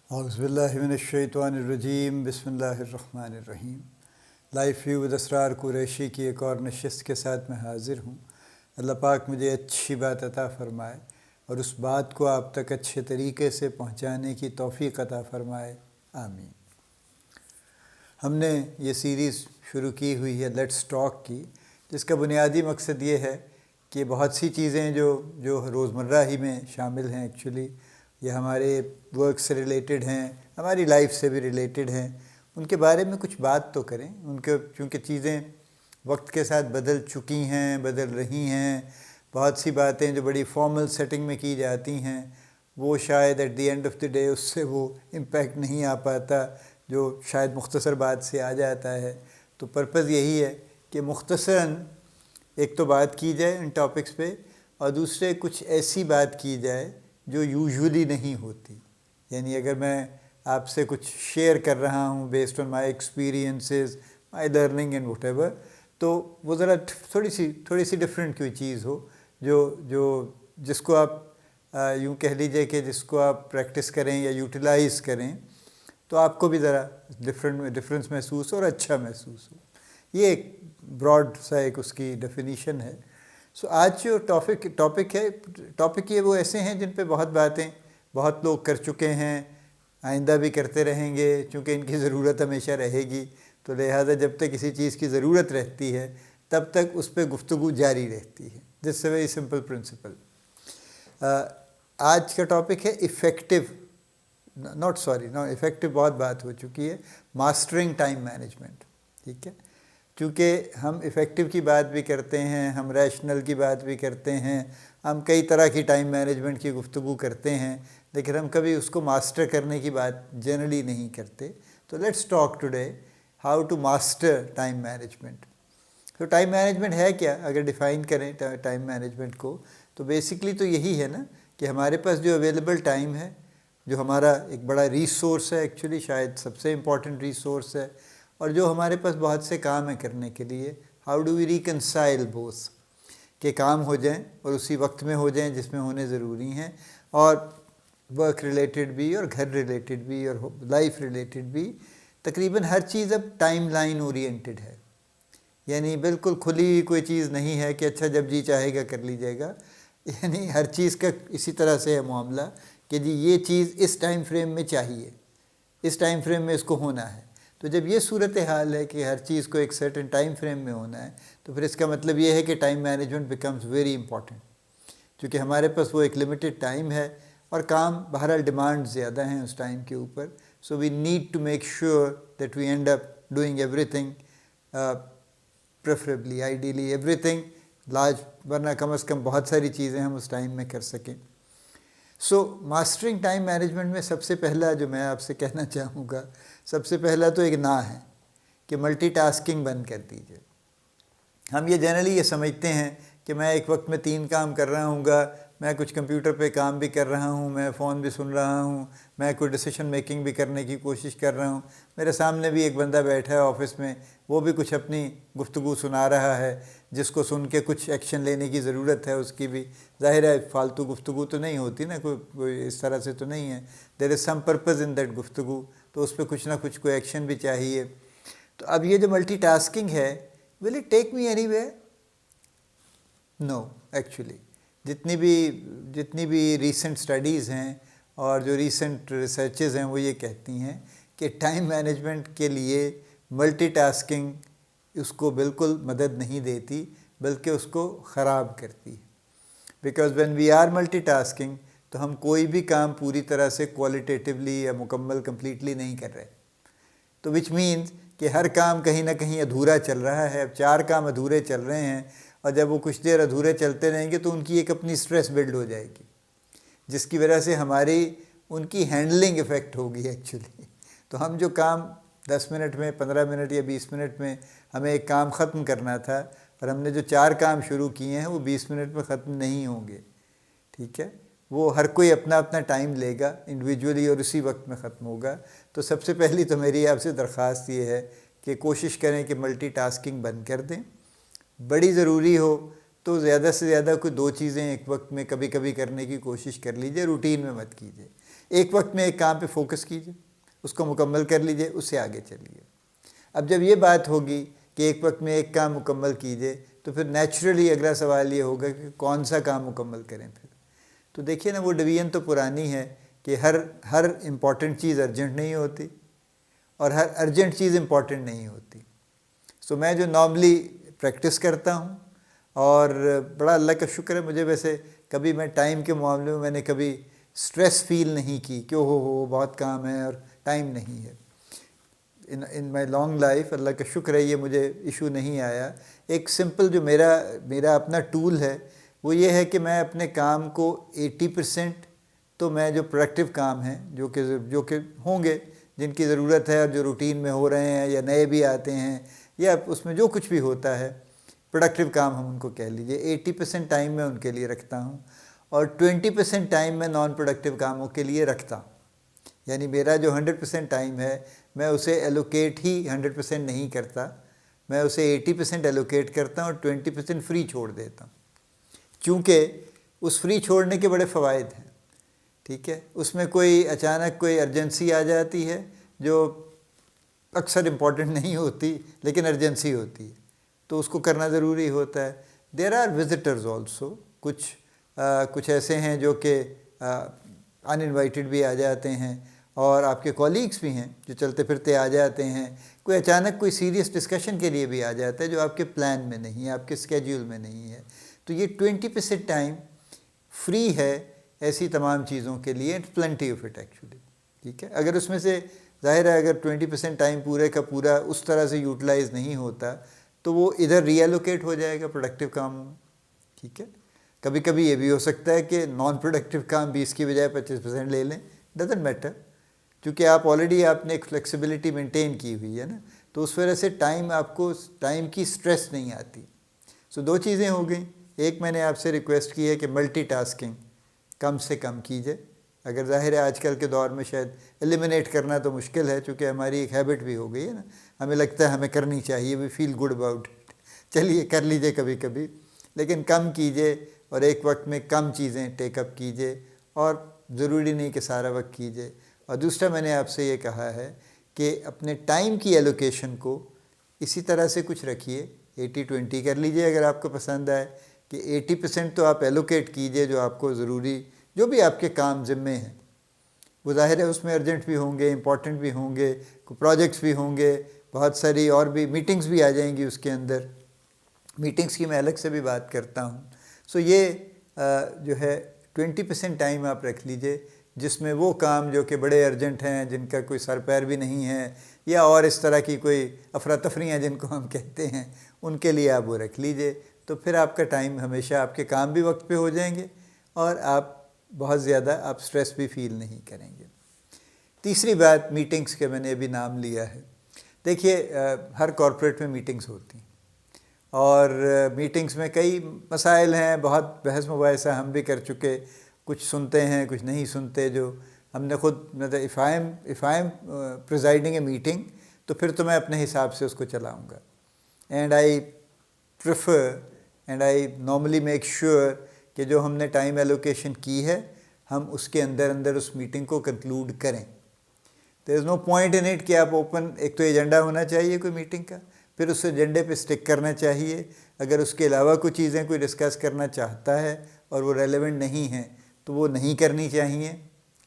اعوذ باللہ من الشیطان الرجیم، بسم اللہ الرحمن الرحیم۔ لائف ویو ود اسرار قریشی کی ایک اور نشست کے ساتھ میں حاضر ہوں۔ اللہ پاک مجھے اچھی بات عطا فرمائے اور اس بات کو آپ تک اچھے طریقے سے پہنچانے کی توفیق عطا فرمائے، آمین۔ ہم نے یہ سیریز شروع کی ہوئی ہے لیٹس ٹاک کی، جس کا بنیادی مقصد یہ ہے کہ بہت سی چیزیں جو روزمرہ ہی میں شامل ہیں ایکچولی، یہ ہمارے ورک سے ریلیٹڈ ہیں، ہماری لائف سے بھی ریلیٹڈ ہیں، ان کے بارے میں کچھ بات تو کریں۔ چونکہ چیزیں وقت کے ساتھ بدل چکی ہیں، بدل رہی ہیں، بہت سی باتیں جو بڑی فارمل سیٹنگ میں کی جاتی ہیں وہ شاید at the end of the day اس سے وہ امپیکٹ نہیں آ پاتا جو شاید مختصر بات سے آ جاتا ہے۔ تو پرپز یہی ہے کہ مختصراً ایک تو بات کی جائے ان ٹاپکس پہ، اور دوسرے کچھ ایسی بات کی جائے جو یوزولی نہیں ہوتی۔ یعنی اگر میں آپ سے کچھ شیئر کر رہا ہوں based on my experiences, my learning and what ever, تو وہ ذرا تھوڑی سی ڈفرینٹ کوئی چیز ہو جس کو آپ یوں کہہ لیجئے کہ جس کو آپ پریکٹس کریں یا یوٹیلائز کریں تو آپ کو بھی ذرا ڈفرینس محسوس ہو اور اچھا محسوس ہو۔ یہ ایک براڈ سا ایک اس کی ڈیفینیشن ہے۔ سو آج جو ٹاپک یہ وہ ایسے ہیں جن پہ بہت لوگ کر چکے ہیں، آئندہ بھی کرتے رہیں گے، چونکہ ان کی ضرورت ہمیشہ رہے گی، تو لہٰذا جب تک کسی چیز کی ضرورت رہتی ہے تب تک اس پہ گفتگو جاری رہتی ہے۔ دس اے ویری سمپل پرنسپل۔ آج کا ٹاپک ہے ایفیکٹو بہت بات ہو چکی ہے، ماسٹرنگ ٹائم مینجمنٹ، ٹھیک ہے؟ چونکہ ہم ایفیکٹو کی بات بھی کرتے ہیں، ہم ریشنل کی بات بھی کرتے ہیں، ہم کئی طرح کی ٹائم مینجمنٹ کی گفتگو کرتے ہیں، لیکن ہم کبھی اس کو ماسٹر کرنے کی بات جنرلی نہیں کرتے۔ تو let's talk today how to master time management. تو ٹائم مینجمنٹ ہے کیا؟ اگر ڈیفائن کریں ٹائم مینجمنٹ کو تو بیسکلی تو یہی ہے نا کہ ہمارے پاس جو اویلیبل ٹائم ہے، جو ہمارا ایک بڑا ریسورس ہے، ایکچولی شاید سب سے امپورٹنٹ ریسورس ہے، اور جو ہمارے پاس بہت سے کام ہیں کرنے کے لیے، how do we reconcile both, کہ کام ہو جائیں اور اسی وقت میں ہو جائیں جس میں ہونے ضروری ہیں، اور ورک ریلیٹڈ بھی اور گھر ریلیٹڈ بھی اور لائف ریلیٹڈ بھی۔ تقریباً ہر چیز اب ٹائم لائن اورینٹڈ ہے، یعنی بالکل کھلی ہوئی کوئی چیز نہیں ہے کہ اچھا جب جی چاہے گا کر لیجیے گا۔ یعنی ہر چیز کا اسی طرح سے ہے معاملہ کہ جی یہ چیز اس ٹائم فریم میں چاہیے، اس ٹائم فریم میں اس کو ہونا ہے۔ تو جب یہ صورتحال ہے کہ ہر چیز کو ایک سرٹن ٹائم فریم میں ہونا ہے، تو پھر اس کا مطلب یہ ہے کہ time management becomes very important, کیونکہ ہمارے پاس وہ ایک لمیٹڈ ٹائم ہے اور کام بہرحال ڈیمانڈ زیادہ ہیں اس ٹائم کے اوپر۔ So we need to make sure that we end up doing everything, preferably ideally everything large, ورنہ کم از کم بہت ساری چیزیں ہم اس ٹائم میں کر سکیں۔ سو ماسٹرنگ ٹائم مینجمنٹ میں سب سے پہلا جو میں آپ سے کہنا چاہوں گا، سب سے پہلا تو ایک ہے کہ ملٹی ٹاسکنگ بند کر دیجیے۔ ہم یہ جنرلی یہ سمجھتے ہیں کہ میں ایک وقت میں 3 کام کر رہا ہوں گا، میں کچھ کمپیوٹر پہ کام بھی کر رہا ہوں، میں فون بھی سن رہا ہوں، میں کوئی ڈیسیشن میکنگ بھی کرنے کی کوشش کر رہا ہوں، میرے سامنے بھی ایک بندہ بیٹھا ہے آفس میں، وہ بھی کچھ اپنی گفتگو سنا رہا ہے جس کو سن کے کچھ ایکشن لینے کی ضرورت ہے اس کی بھی۔ ظاہر ہے فالتو گفتگو تو نہیں ہوتی نا، کوئی اس طرح سے تو نہیں ہے، دیر از سم پرپز ان دیٹ گفتگو، تو اس پہ کچھ نہ کچھ کوئی ایکشن بھی چاہیے۔ تو اب یہ جو ملٹی ٹاسکنگ ہے، will it take me anywhere? No, actually جتنی بھی ریسنٹ اسٹڈیز ہیں اور جو ریسنٹ ریسرچز ہیں وہ یہ کہتی ہیں کہ ٹائم مینجمنٹ کے لیے ملٹی ٹاسکنگ اس کو بالکل مدد نہیں دیتی، بلکہ اس کو خراب کرتی ہے۔ Because when we are multitasking تو ہم کوئی بھی کام پوری طرح سے کوالٹیٹیولی یا مکمل کمپلیٹلی نہیں کر رہے، تو وچ مینز کہ ہر کام کہیں نہ کہیں ادھورا چل رہا ہے۔ اب 4 کام ادھورے چل رہے ہیں، اور جب وہ کچھ دیر ادھورے چلتے رہیں گے تو ان کی ایک اپنی سٹریس بلڈ ہو جائے گی، جس کی وجہ سے ہماری ان کی ہینڈلنگ افیکٹ ہوگی ایکچولی۔ تو ہم جو کام 10 منٹ میں، 15 منٹ یا 20 منٹ میں ہمیں ایک کام ختم کرنا تھا، اور ہم نے جو 4 کام شروع کیے ہیں وہ 20 منٹ میں ختم نہیں ہوں گے، ٹھیک ہے؟ وہ ہر کوئی اپنا اپنا ٹائم لے گا انڈیویجولی اور اسی وقت میں ختم ہوگا۔ تو سب سے پہلی تو میری آپ سے درخواست یہ ہے کہ کوشش کریں کہ ملٹی ٹاسکنگ بند کر دیں۔ بڑی ضروری ہو تو زیادہ سے زیادہ کوئی 2 چیزیں ایک وقت میں کبھی کبھی کرنے کی کوشش کر لیجیے، روٹین میں مت کیجیے۔ ایک وقت میں ایک کام پہ فوکس کیجیے، اس کو مکمل کر لیجیے، اس سے آگے چلیے۔ اب جب یہ بات ہوگی کہ ایک وقت میں ایک کام مکمل کیجیے، تو پھر نیچرلی اگلا سوال یہ ہوگا کہ کون سا کام مکمل کریں پھر۔ تو دیکھیے نا، وہ ڈویژن تو پرانی ہے کہ ہر امپورٹنٹ چیز ارجنٹ نہیں ہوتی اور ہر ارجنٹ چیز امپورٹنٹ نہیں ہوتی۔ سو میں جو نارملی پریکٹس کرتا ہوں، اور بڑا اللہ کا شکر ہے مجھے، ویسے کبھی میں ٹائم کے معاملے میں نے کبھی سٹریس فیل نہیں کی کہ ہو بہت کام ہے اور ٹائم نہیں ہے۔ ان مائی لانگ لائف اللہ کا شکر ہے یہ مجھے ایشو نہیں آیا۔ ایک سمپل جو میرا اپنا ٹول ہے وہ یہ ہے کہ میں اپنے کام کو 80% تو میں جو پروڈکٹیو کام ہیں جو کہ ہوں گے، جن کی ضرورت ہے اور جو روٹین میں ہو رہے ہیں یا نئے بھی آتے ہیں یا اس میں جو کچھ بھی ہوتا ہے پروڈکٹیو کام ہم ان کو کہہ لیجیے، 80% ٹائم میں ان کے لیے رکھتا ہوں اور 20% ٹائم میں نان پروڈکٹیو کاموں کے لیے رکھتا ہوں۔ یعنی میرا جو 100% ٹائم ہے میں اسے ایلوکیٹ ہی 100% نہیں کرتا، میں اسے 80% ایلوکیٹ کرتا ہوں اور 20% فری چھوڑ دیتا ہوں، چونکہ اس فری چھوڑنے کے بڑے فوائد ہیں۔ ٹھیک ہے، اس میں کوئی اچانک کوئی ارجنسی آ جاتی ہے جو اکثر امپورٹنٹ نہیں ہوتی لیکن ارجنسی ہوتی ہے، تو اس کو کرنا ضروری ہوتا ہے۔ دیر آر وزٹرز آلسو، کچھ ایسے ہیں جو کہ ان انوائٹڈ بھی آ جاتے ہیں، اور آپ کے کولیگس بھی ہیں جو چلتے پھرتے آ جاتے ہیں، کوئی اچانک کوئی سیریس ڈسکشن کے لیے بھی آ جاتا ہے جو آپ کے پلان میں نہیں ہے، آپ کے اسکیڈول میں نہیں ہے۔ تو یہ 20% ٹائم فری ہے ایسی تمام چیزوں کے لیے، پلنٹی آف اٹ ایکچولی۔ ٹھیک ہے، اگر اس میں سے ظاہر ہے اگر 20% ٹائم پورے کا پورا اس طرح سے یوٹیلائز نہیں ہوتا تو وہ ادھر ری ایلوکیٹ ہو جائے گا پروڈکٹیو کاموں میں۔ ٹھیک ہے، کبھی کبھی یہ بھی ہو سکتا ہے کہ نان پروڈکٹیو کام 20 کی بجائے 25% لے لیں، ڈزنٹ میٹر، کیونکہ آپ آپ نے ایک فلیکسیبلٹی مینٹین کی ہوئی ہے نا، تو اس وجہ سے آپ کو ٹائم کی سٹریس نہیں آتی۔ سو دو چیزیں ہو گئیں، ایک میں نے آپ سے ریکویسٹ کی ہے کہ ملٹی ٹاسکنگ کم سے کم کیجیے، اگر ظاہر ہے آج کل کے دور میں شاید ایلیمنیٹ کرنا تو مشکل ہے، چونکہ ہماری ایک ہیبٹ بھی ہو گئی ہے نا، ہمیں لگتا ہے ہمیں کرنی چاہیے، وی فیل گڈ اباؤٹ اٹ، چلیے کر لیجیے کبھی کبھی، لیکن کم کیجیے اور ایک وقت میں کم چیزیں ٹیک اپ کیجیے، اور ضروری نہیں کہ سارا وقت کیجیے۔ اور دوسرا میں نے آپ سے یہ کہا ہے کہ اپنے ٹائم کی ایلوکیشن کو اسی طرح سے کچھ رکھیے، 80-20 کر لیجیے اگر آپ کو پسند آئے، کہ 80% تو آپ ایلوکیٹ کیجیے جو آپ کو ضروری، جو بھی آپ کے کام ذمے ہیں، وہ ظاہر ہے اس میں ارجنٹ بھی ہوں گے، امپورٹنٹ بھی ہوں گے، پروجیکٹس بھی ہوں گے، بہت ساری اور بھی میٹنگز بھی آ جائیں گی اس کے اندر، میٹنگز کی میں الگ سے بھی بات کرتا ہوں۔ سو یہ جو ہے 20% ٹائم آپ رکھ لیجیے جس میں وہ کام جو کہ بڑے ارجنٹ ہیں، جن کا کوئی سر پیر بھی نہیں ہے، یا اور اس طرح کی کوئی افراتفریاں جن کو ہم کہتے ہیں، ان کے لیے آپ وہ رکھ لیجیے، تو پھر آپ کا ٹائم ہمیشہ، آپ کے کام بھی وقت پہ ہو جائیں گے اور آپ بہت زیادہ آپ سٹریس بھی فیل نہیں کریں گے۔ تیسری بات میٹنگز کے میں نے ابھی نام لیا ہے۔ دیکھیے ہر کارپوریٹ میں میٹنگز ہوتی ہیں، اور میٹنگز میں کئی مسائل ہیں، بہت بحث مباحثہ ہم بھی کر چکے، کچھ سنتے ہیں کچھ نہیں سنتے، جو ہم نے خود مطلب if I am presiding a meeting تو پھر تو میں اپنے حساب سے اس کو چلاؤں گا، and I prefer and I normally make sure کہ جو ہم نے ٹائم ایلوکیشن کی ہے ہم اس کے اندر اس میٹنگ کو کنکلوڈ کریں۔ دیر از نو پوائنٹ ان اٹ کہ آپ اوپن، ایک تو ایجنڈا ہونا چاہیے کوئی میٹنگ کا، پھر اس ایجنڈے پہ اسٹک کرنا چاہیے، اگر اس کے علاوہ کچھ چیزیں کوئی ڈسکس کرنا چاہتا ہے اور وہ ریلیونٹ نہیں ہیں تو وہ نہیں کرنی چاہیے،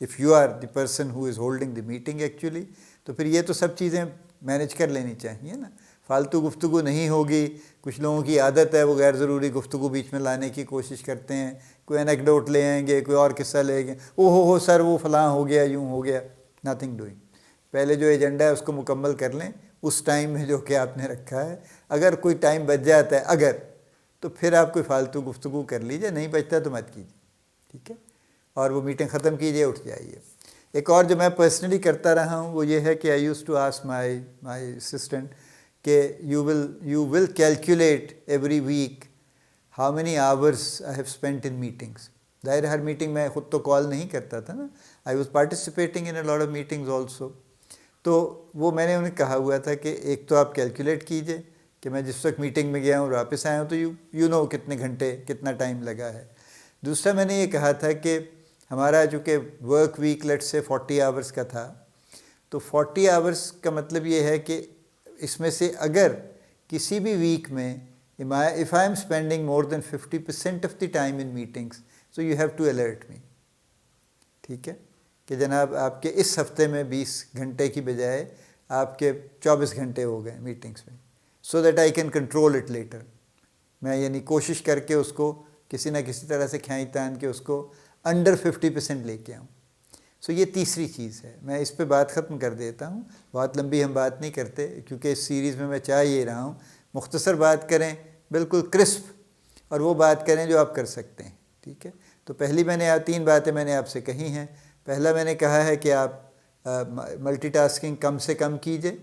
if you are the person who is holding the meeting actually, تو پھر یہ تو سب چیزیں مینیج کر لینی چاہیے نا، فالتو گفتگو نہیں ہوگی۔ کچھ لوگوں کی عادت ہے وہ غیر ضروری گفتگو بیچ میں لانے کی کوشش کرتے ہیں، کوئی انیکڈوٹ لے آئیں گے، کوئی اور قصہ لے گے، ہو سر وہ فلاں ہو گیا، یوں ہو گیا، نتھنگ ڈوئنگ۔ پہلے جو ایجنڈا ہے اس کو مکمل کر لیں اس ٹائم میں جو کہ آپ نے رکھا ہے، اگر کوئی ٹائم بچ جاتا ہے تو پھر آپ کوئی فالتو گفتگو کر لیجیے، نہیں بچتا تو مت کیجیے، ٹھیک ہے، اور وہ میٹنگ ختم کیجیے، اٹھ جائیے۔ ایک اور جو میں پرسنلی کرتا رہا ہوں وہ یہ ہے کہ I use to ask my assistant کہ you will calculate every week how many hours I have spent in meetings. ظاہر ہر میٹنگ میں خود تو کال نہیں کرتا تھا نا، I was participating in a lot of meetings also, تو وہ میں نے انہیں کہا ہوا تھا کہ ایک تو آپ کیلکولیٹ کیجئے کہ میں جس وقت میٹنگ میں گیا ہوں واپس آیا ہوں تو یو نو کتنے گھنٹے کتنا ٹائم لگا ہے۔ دوسرا میں نے یہ کہا تھا کہ ہمارا چونکہ ورک ویک لیٹ سے 40 آورس کا تھا، تو 40 آورس کا مطلب یہ ہے کہ اس میں سے اگر کسی بھی ویک میں if I am spending more than 50% of the time in meetings, so you have to alert me. ٹھیک ہے کہ جناب آپ کے اس ہفتے میں 20 گھنٹے کی بجائے آپ کے 24 گھنٹے ہو گئے میٹنگس میں، so that I can control it later. میں یعنی کوشش کر کے اس کو کسی نہ کسی طرح سے کھینچ تان کے اس کو انڈر 50% لے کے آؤں. سو یہ تیسری چیز ہے. میں اس پہ بات ختم کر دیتا ہوں، بہت لمبی ہم بات نہیں کرتے کیونکہ اس سیریز میں چاہ یہ رہا ہوں مختصر بات کریں، بالکل کرسپ، اور وہ بات کریں جو آپ کر سکتے ہیں. ٹھیک ہے، تو پہلی 3 باتیں میں نے آپ سے کہی ہیں. پہلا میں نے کہا ہے کہ آپ ملٹی ٹاسکنگ کم سے کم کیجئے،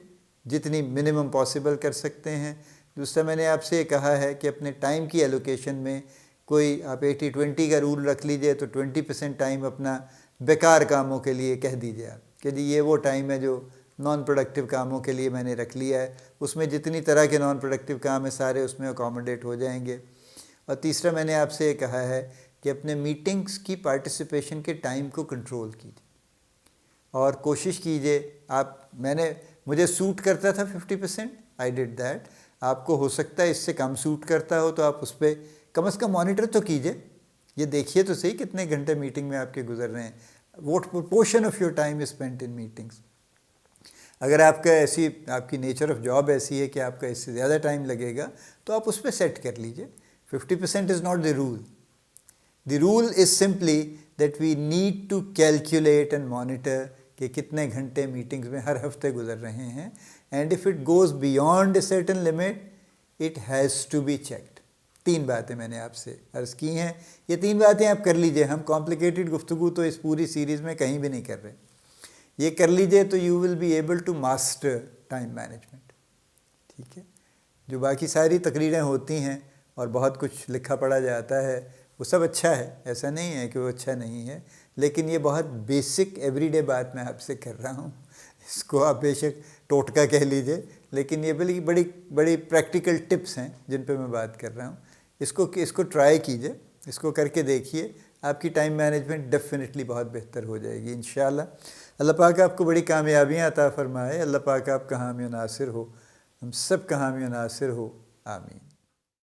جتنی منیمم پاسبل کر سکتے ہیں. دوسرا میں نے آپ سے یہ کہا ہے کہ اپنے ٹائم کی ایلوکیشن میں کوئی آپ 80-20 کا رول رکھ لیجئے، تو 20% ٹائم اپنا بیکار کاموں کے لیے کہہ دیجئے آپ کہ جی یہ وہ ٹائم ہے جو نان پروڈکٹیو کاموں کے لیے میں نے رکھ لیا ہے، اس میں جتنی طرح کے نان پروڈکٹیو کام ہیں سارے اس میں اکوموڈیٹ ہو جائیں گے. اور تیسرا میں نے آپ سے یہ کہا ہے کہ اپنے میٹنگز کی پارٹیسپیشن کے ٹائم کو کنٹرول کیجیے اور کوشش کیجیے. مجھے سوٹ کرتا تھا 50%، آئی ڈڈ دیٹ. آپ کو ہو سکتا ہے اس سے کم سوٹ کرتا ہو، تو آپ اس پہ کم از کم مانیٹر تو کیجیے. یہ دیکھیے تو صحیح کتنے گھنٹے میٹنگ میں آپ کے گزر رہے ہیں، what proportion of your time is spent in meetings. اگر آپ کی نیچر آف جاب ایسی ہے کہ آپ کا اس سے زیادہ ٹائم لگے گا، تو آپ اس پہ سیٹ کر لیجیے. 50% is not the rule. The rule is simply that we need to calculate and monitor کہ کتنے گھنٹے میٹنگز میں ہر ہفتے گزر رہے ہیں. And if it goes beyond a certain limit it has to be checked. 3 باتیں میں نے آپ سے عرض کی ہیں. یہ 3 باتیں آپ کر لیجئے. ہم کمپلیکیٹڈ گفتگو تو اس پوری سیریز میں کہیں بھی نہیں کر رہے. یہ کر لیجئے تو you will be able to master time management. ٹھیک ہے، جو باقی ساری تقریریں ہوتی ہیں اور بہت کچھ لکھا پڑھا جاتا ہے وہ سب اچھا ہے، ایسا نہیں ہے کہ وہ اچھا نہیں ہے، لیکن یہ بہت بیسک ایوری ڈے بات میں آپ سے کر رہا ہوں. اس کو آپ بے شک ٹوٹکا کہہ لیجئے، لیکن یہ بڑی پریکٹیکل ٹپس ہیں جن پہ میں بات کر رہا ہوں. اس کو ٹرائی کیجئے، اس کو کر کے دیکھیے، آپ کی ٹائم مینجمنٹ ڈیفینیٹلی بہت بہتر ہو جائے گی انشاءاللہ. اللہ پاک آپ کو بڑی کامیابیاں عطا فرمائے. اللہ پاک آپ کا حامی و ناصر ہو، ہم سب کا حامی و ناصر ہو. آمین.